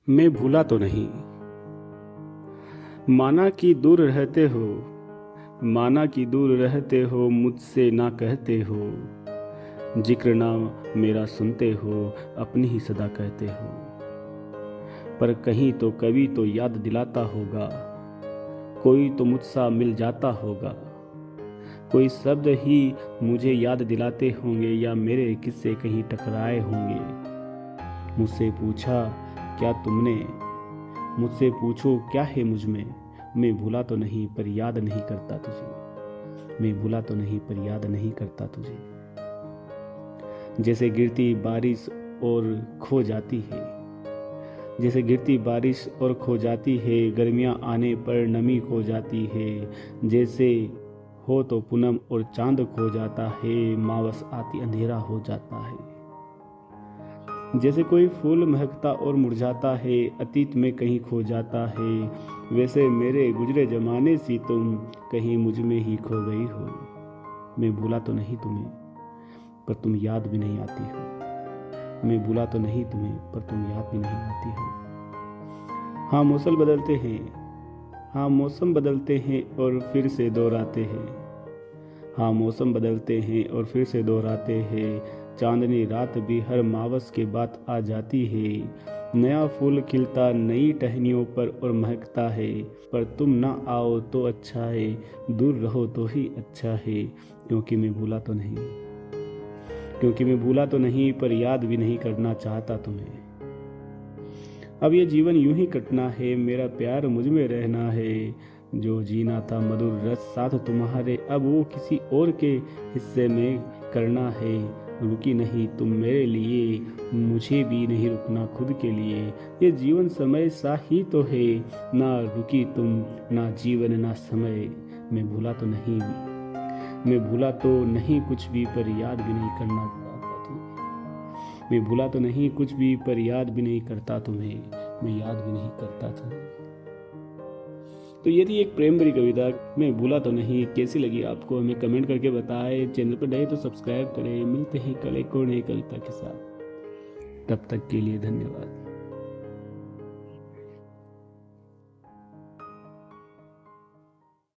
मैं भूला तो नहीं। माना कि दूर रहते हो, माना कि दूर रहते हो, मुझसे ना कहते हो, जिक्र ना मेरा सुनते हो, अपनी ही सदा कहते हो। पर कहीं तो कभी तो याद दिलाता होगा, कोई तो मुझसा मिल जाता होगा। कोई शब्द ही मुझे याद दिलाते होंगे, या मेरे किस्से कहीं टकराए होंगे। मुझसे पूछा क्या तुमने, मुझसे पूछो क्या है मुझ में। मैं भूला तो नहीं पर याद नहीं करता तुझे। मैं भूला तो नहीं पर याद नहीं करता तुझे। जैसे गिरती बारिश और खो जाती है, जैसे गिरती बारिश और खो जाती है, गर्मियाँ आने पर नमी खो जाती है। जैसे हो तो पूनम और चांद खो जाता है, मावस आती अंधेरा हो जाता है। जैसे कोई फूल महकता और मुरझाता है, अतीत में कहीं खो जाता है, वैसे मेरे गुजरे जमाने सी तुम कहीं मुझ में ही खो गई हो। मैं भूला तो नहीं तुम्हें पर तुम याद भी नहीं आती हो। मैं भूला तो नहीं तुम्हें पर तुम याद भी नहीं आती हो। हाँ मौसम बदलते हैं, हाँ मौसम बदलते हैं और फिर से दोहराते हैं। हाँ मौसम बदलते हैं और फिर से दोहराते हैं। चांदनी रात भी हर मावस के बाद आ जाती है। नया फूल खिलता नई टहनियों पर और महकता है। पर तुम ना आओ तो अच्छा है, दूर रहो तो ही अच्छा है। क्योंकि मैं भूला तो नहीं, क्योंकि मैं भूला तो नहीं पर याद भी नहीं करना चाहता तुम्हें। अब ये जीवन यूं ही कटना है, मेरा प्यार मुझ में रहना है। जो जीना था मधुर रस साथ तुम्हारे, अब वो किसी और के हिस्से में करना है। रुकी नहीं तुम मेरे लिए, मुझे भी नहीं रुकना खुद के लिए। ये जीवन समय सा ही तो है, ना रुकी तुम ना जीवन ना समय। मैं भूला तो नहीं, मैं भूला तो नहीं कुछ भी पर याद भी नहीं करना चाहता तुम्हें। मैं भूला तो नहीं कुछ भी पर याद भी नहीं करता तुम्हें। मैं याद भी नहीं करता तुम्हें। तो ये थी एक प्रेम भरी कविता, मैं भूला तो नहीं। कैसी लगी आपको हमें कमेंट करके बताएं। चैनल पर नए तो सब्सक्राइब करें। मिलते हैं कल एक और नई कविता के साथ, तब तक के लिए धन्यवाद।